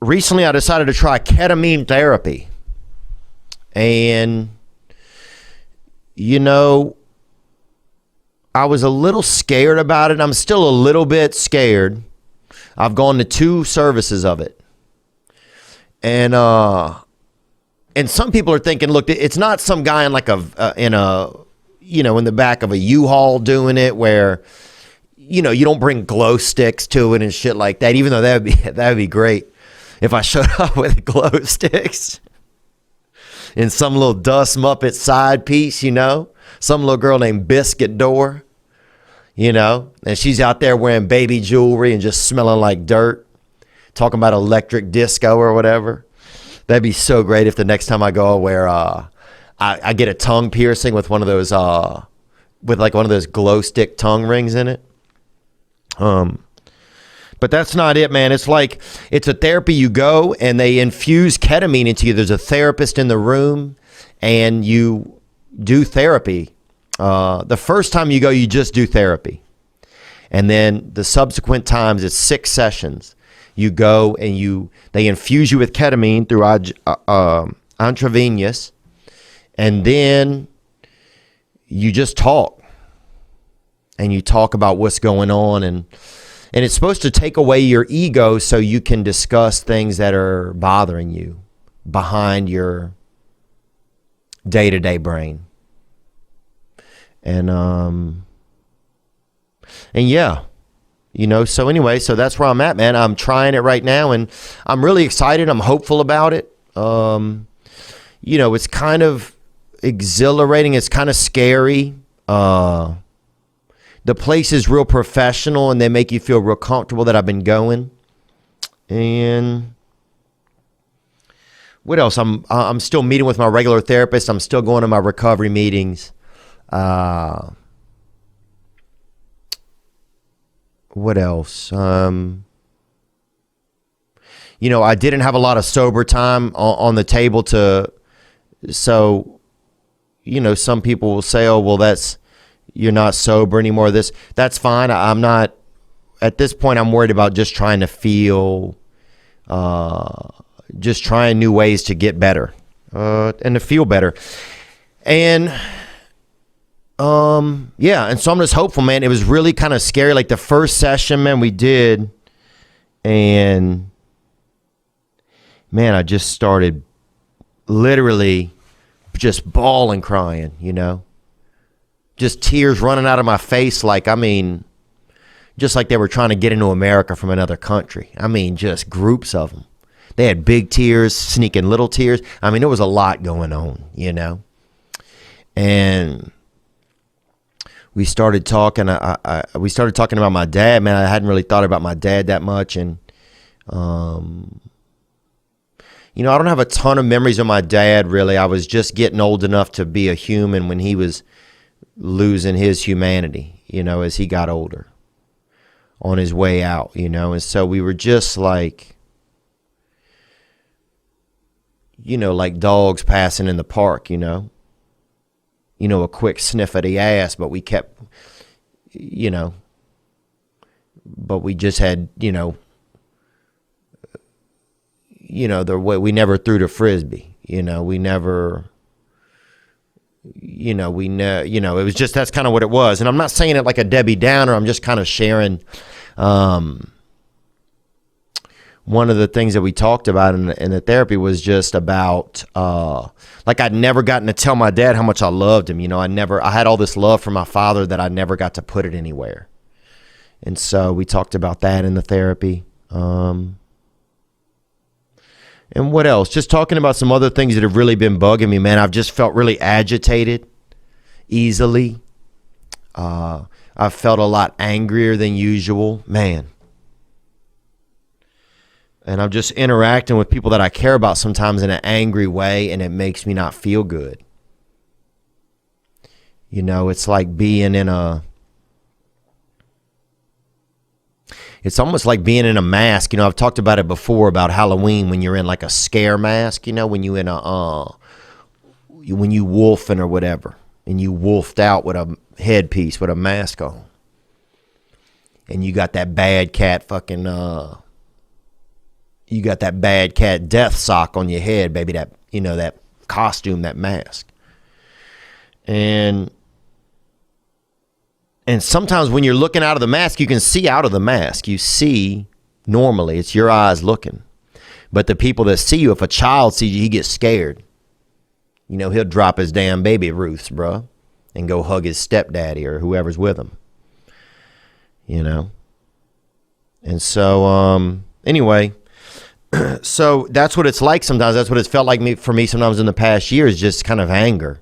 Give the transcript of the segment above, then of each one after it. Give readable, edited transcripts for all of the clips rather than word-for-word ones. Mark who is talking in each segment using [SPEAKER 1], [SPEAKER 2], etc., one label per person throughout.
[SPEAKER 1] recently I decided to try ketamine therapy. And, you know, I was a little scared about it. I'm still a little bit scared. I've gone to 2 services of it. And some people are thinking, look, it's not some guy in like in the back of a U-Haul doing it where, you don't bring glow sticks to it and shit like that, even though that'd be great if I showed up with glow sticks and some little dust Muppet side piece, some little girl named Biscuit Door, and she's out there wearing baby jewelry and just smelling like dirt, talking about electric disco or whatever. That'd be so great if the next time I go where I get a tongue piercing with one of those with like one of those glow stick tongue rings in it. But that's not it, man. It's like, it's a therapy. You go and they infuse ketamine into you. There's a therapist in the room and you do therapy. The first time you go, you just do therapy. And then the subsequent times, it's 6 sessions. You go and they infuse you with ketamine through intravenous. And then you just talk. And you talk about what's going on. And it's supposed to take away your ego so you can discuss things that are bothering you behind your day-to-day brain. And yeah, so anyway, so that's where I'm at, man. I'm trying it right now and I'm really excited. I'm hopeful about it. It's kind of exhilarating. It's kind of scary. The place is real professional and they make you feel real comfortable that I've been going. And what else? I'm still meeting with my regular therapist. I'm still going to my recovery meetings. What else? I didn't have a lot of sober time on the table some people will say, oh, well, you're not sober anymore. That's fine. I'm not, at this point, I'm worried about just trying to feel, just trying new ways to get better, and to feel better. And, yeah. And so I'm just hopeful, man. It was really kind of scary. Like the first session, man, we did. And man, I just started literally just bawling, crying, just tears running out of my face. Just like they were trying to get into America from another country. Just groups of them. They had big tears, sneaking little tears. There was a lot going on, and we started talking. We started talking about my dad, man. I hadn't really thought about my dad that much. And, I don't have a ton of memories of my dad, really. I was just getting old enough to be a human when he was losing his humanity, as he got older, on his way out, and so we were just like, like dogs passing in the park, a quick sniff of the ass, but we kept, but we just had, the way we never threw the frisbee, we never, it was just, that's kind of what it was. And I'm not saying it like a Debbie Downer. I'm just kind of sharing, one of the things that we talked about in the therapy was just about, like I'd never gotten to tell my dad how much I loved him. I had all this love for my father that I never got to put it anywhere. And so we talked about that in the therapy. And what else? Just talking about some other things that have really been bugging me, man. I've just felt really agitated easily. I've felt a lot angrier than usual, man. And I'm just interacting with people that I care about sometimes in an angry way, and it makes me not feel good. It's like being it's almost like being in a mask. I've talked about it before about Halloween when you're in like a scare mask, when you when you wolfing or whatever, and you wolfed out with a headpiece with a mask on. And you got that bad cat fucking, you got that bad cat death sock on your head, baby, that, that costume, that mask. And sometimes when you're looking out of the mask, you can see out of the mask. You see normally, it's your eyes looking. But the people that see you, if a child sees you, he gets scared. He'll drop his damn baby Ruths, bro, and go hug his stepdaddy or whoever's with him. And so, anyway, so that's what it's like sometimes. That's what it's felt like for me sometimes in the past year, is just kind of anger.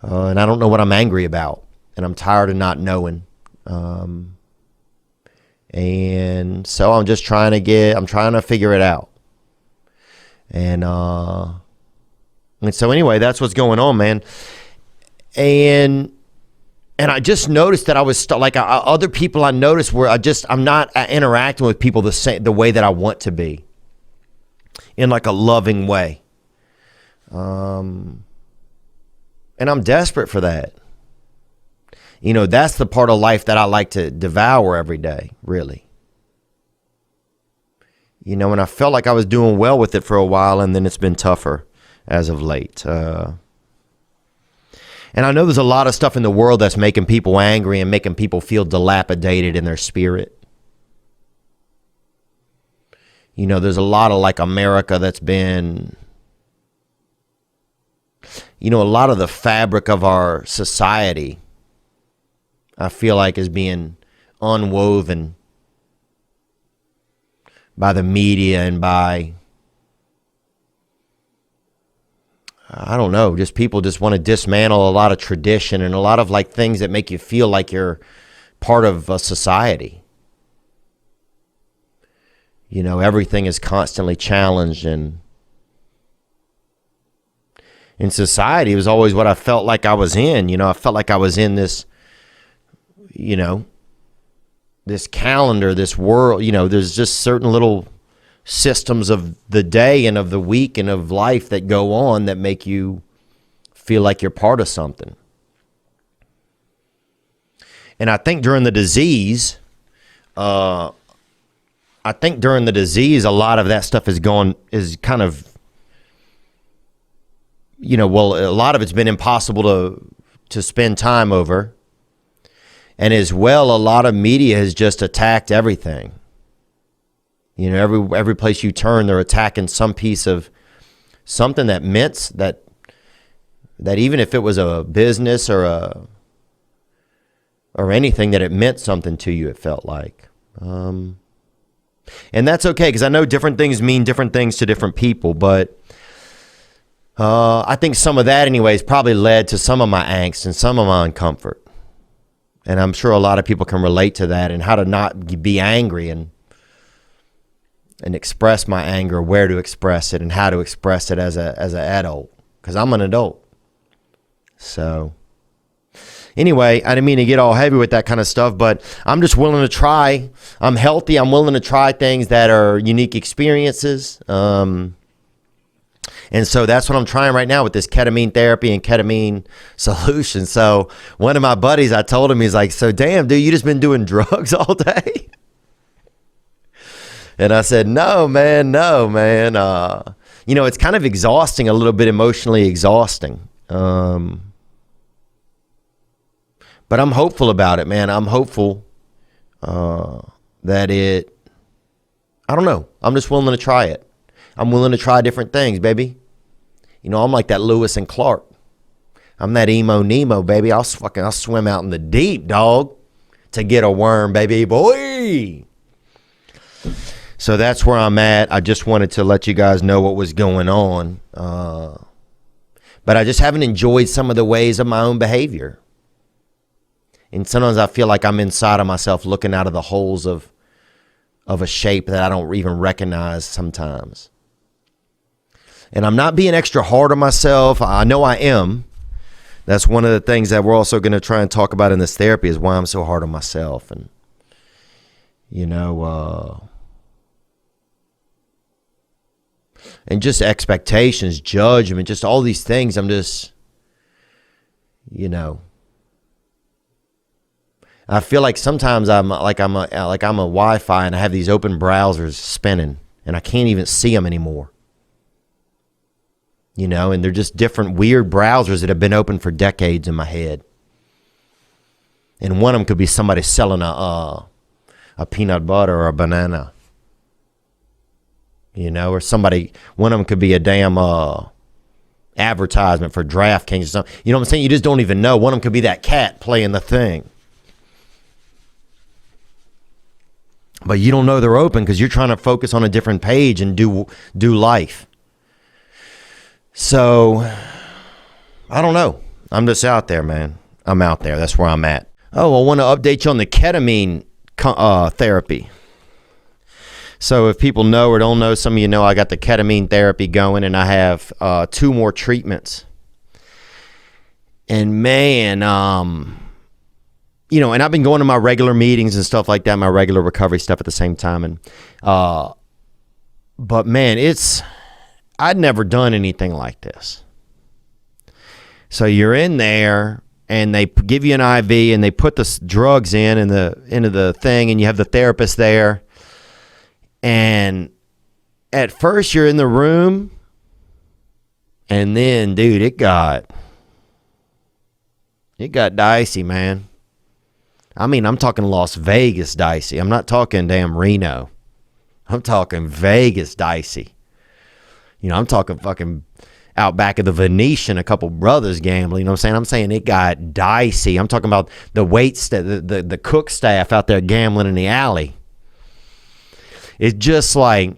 [SPEAKER 1] And I don't know what I'm angry about. And I'm tired of not knowing. And so I'm just trying to figure it out. And so anyway, that's what's going on, man. And I just noticed that I was other people I noticed where I'm not interacting with people the way that I want to be, in like a loving way. And I'm desperate for that. That's the part of life that I like to devour every day, really. And I felt like I was doing well with it for a while, and then it's been tougher as of late. And I know there's a lot of stuff in the world that's making people angry and making people feel dilapidated in their spirit. There's a lot of like America that's been, a lot of the fabric of our society, I feel like, is being unwoven by the media and by, I don't know, just people just want to dismantle a lot of tradition and a lot of like things that make you feel like you're part of a society. Everything is constantly challenged, and in society, it was always what I felt like I was in. I felt like I was in this, this calendar, this world. There's just certain little systems of the day and of the week and of life that go on that make you feel like you're part of something. And I think during the disease, a lot of that stuff is kind of, a lot of it's been impossible to spend time over. And as well, a lot of media has just attacked everything. Every place you turn, they're attacking some piece of something that meant that even if it was a business or anything, that it meant something to you, it felt like. And that's okay, because I know different things mean different things to different people, but I think some of that anyways probably led to some of my angst and some of my uncomfort. And I'm sure a lot of people can relate to that, and how to not be angry and express my anger, where to express it, and how to express it as an adult, because I'm an adult. So anyway, I didn't mean to get all heavy with that kind of stuff, but I'm just willing to try. I'm healthy. I'm willing to try things that are unique experiences. And so that's what I'm trying right now with this ketamine therapy and ketamine solution. So one of my buddies, I told him, he's like, so damn, dude, you just been doing drugs all day? And I said, no, man. It's kind of exhausting, a little bit emotionally exhausting. But I'm hopeful about it, man. I'm hopeful that I don't know. I'm just willing to try it. I'm willing to try different things, baby. I'm like that Lewis and Clark. I'm that emo Nemo, baby. I'll swim out in the deep, dog, to get a worm, baby boy. So that's where I'm at. I just wanted to let you guys know what was going on. But I just haven't enjoyed some of the ways of my own behavior. And sometimes I feel like I'm inside of myself looking out of the holes of a shape that I don't even recognize sometimes. And I'm not being extra hard on myself. I know I am. That's one of the things that we're also going to try and talk about in this therapy, is why I'm so hard on myself. And, and just expectations, judgment, just all these things. I'm just, I feel like sometimes I'm a Wi-Fi and I have these open browsers spinning, and I can't even see them anymore. You know, and they're just different weird browsers that have been open for decades in my head. And one of them could be somebody selling a peanut butter or a banana. You know, or one of them could be a damn advertisement for DraftKings or something. You know what I'm saying? You just don't even know. One of them could be that cat playing the thing. But you don't know they're open because you're trying to focus on a different page and do life. So, I don't know. I'm just out there, man. I'm out there. That's where I'm at. Oh, I want to update you on the ketamine therapy. So if people know or don't know, some of you know I got the ketamine therapy going, and I have 2 more treatments. And man, you know, and I've been going to my regular meetings and stuff like that, my regular recovery stuff at the same time. And but man, I'd never done anything like this. So you're in there, and they give you an IV, and they put the drugs into the thing, and you have the therapist there. And at first you're in the room, and then, dude, it got dicey, man. I mean, I'm talking Las Vegas dicey. I'm not talking damn Reno. I'm talking Vegas dicey. You know, I'm talking fucking out back of the Venetian, a couple brothers gambling. You know what I'm saying? I'm saying it got dicey. I'm talking about the the cook staff out there gambling in the alley. It's just like,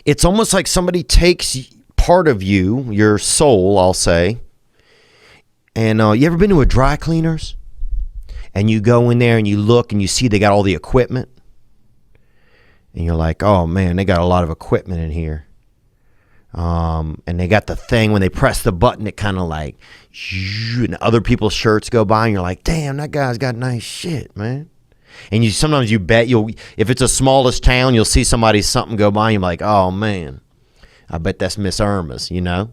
[SPEAKER 1] it's almost like somebody takes part of you, your soul, I'll say. And you ever been to a dry cleaners? And you go in there and you look and you see they got all the equipment. And you're like, oh man, they got a lot of equipment in here. And they got the thing, when they press the button, it kind of like, and other people's shirts go by, and you're like, damn, that guy's got nice shit, man. And sometimes you bet if it's a smallest town, you'll see something go by, and you're like, oh man, I bet that's Miss Irma's, you know?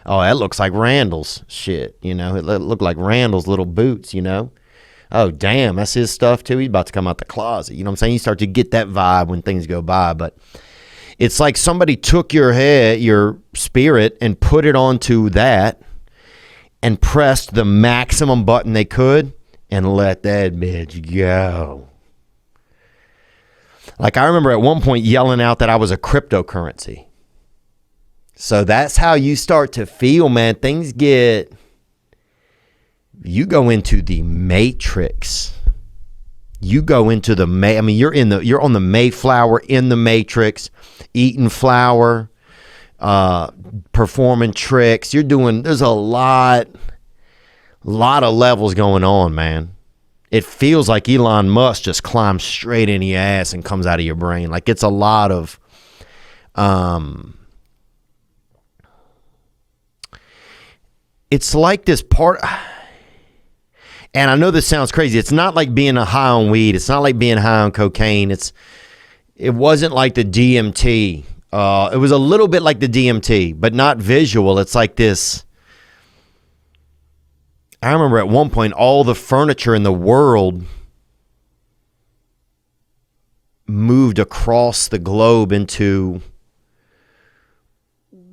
[SPEAKER 1] Oh, that looks like Randall's shit, you know? It looked like Randall's little boots, you know? Oh, damn, that's his stuff too. He's about to come out the closet. You know what I'm saying? You start to get that vibe when things go by, but it's like somebody took your head, your spirit, and put it onto that and pressed the maximum button they could and let that bitch go. Like, I remember at one point yelling out that I was a cryptocurrency. So that's how you start to feel, man. You go into the matrix. You go into you're on the Mayflower in the matrix, eating flour, performing tricks. There's a lot of levels going on, man. It feels like Elon Musk just climbs straight in your ass and comes out of your brain. Like, it's a lot of, it's like this part, and I know this sounds crazy. It's not like being high on weed. It's not like being high on cocaine. It wasn't like the DMT. It was a little bit like the DMT, but not visual. It's like this. I remember at one point, all the furniture in the world moved across the globe into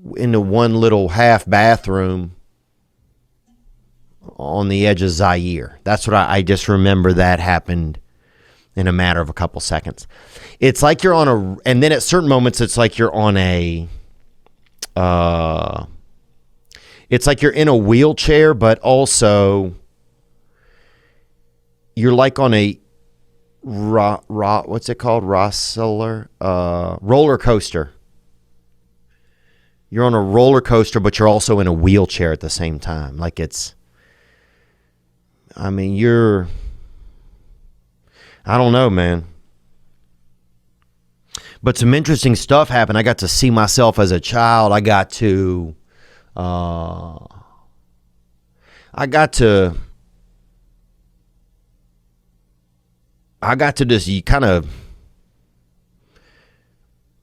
[SPEAKER 1] one little half bathroom on the edge of Zaire. That's what I just remember that happened in a matter of a couple seconds. It's like you're on and then at certain moments, it's like you're on it's like you're in a wheelchair, but also you're like on a what's it called? Roller coaster. You're on a roller coaster, but you're also in a wheelchair at the same time. Like I don't know, man. But some interesting stuff happened. I got to see myself as a child. I got to just kind of,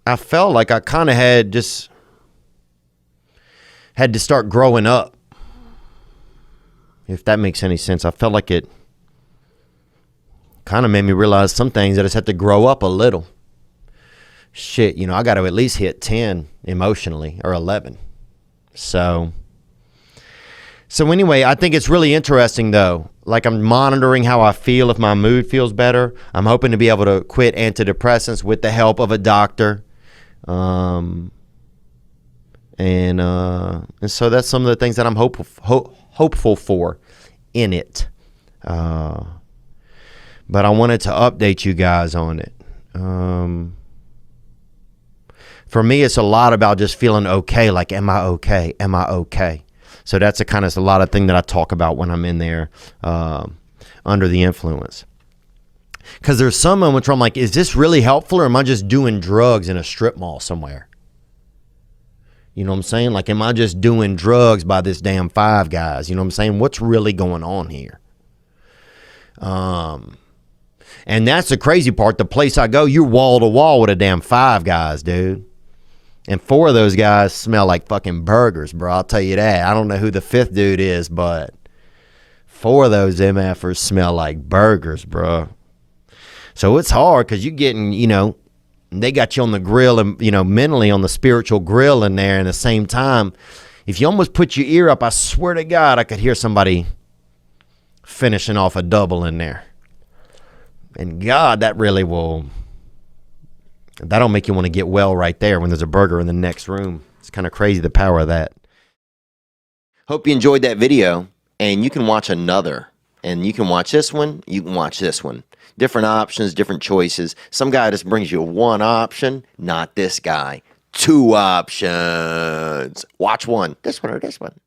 [SPEAKER 1] I felt like I kind of had to start growing up. If that makes any sense. I felt like it kind of made me realize some things that I just had to grow up a little. shit, you know, I got to at least hit 10 emotionally, or 11. So anyway, I think it's really interesting though. Like, I'm monitoring how I feel, if my mood feels better. I'm hoping to be able to quit antidepressants with the help of a doctor. And so that's some of the things that I'm hopeful for in it. But I wanted to update you guys on it. For me, it's a lot about just feeling okay. Like, am I okay? Am I okay? So that's a lot of thing that I talk about when I'm in there under the influence. Because there's some moments where I'm like, is this really helpful, or am I just doing drugs in a strip mall somewhere? You know what I'm saying? Like, am I just doing drugs by this damn Five Guys? You know what I'm saying? What's really going on here? And that's the crazy part. The place I go, you're wall to wall with a damn Five Guys, dude. And 4 of those guys smell like fucking burgers, bro. I'll tell you that. I don't know who the 5th dude is, but 4 of those MFers smell like burgers, bro. So it's hard because you're getting, you know, they got you on the grill and, you know, mentally on the spiritual grill in there. And at the same time, if you almost put your ear up, I swear to God, I could hear somebody finishing off a double in there. And God, that really will... That'll make you want to get well right there when there's a burger in the next room. It's kind of crazy, the power of that. Hope you enjoyed that video, and you can watch another. And you can watch this one, you can watch this one. Different options, different choices. Some guy just brings you one option, not this guy. 2 options. Watch one, this one or this one.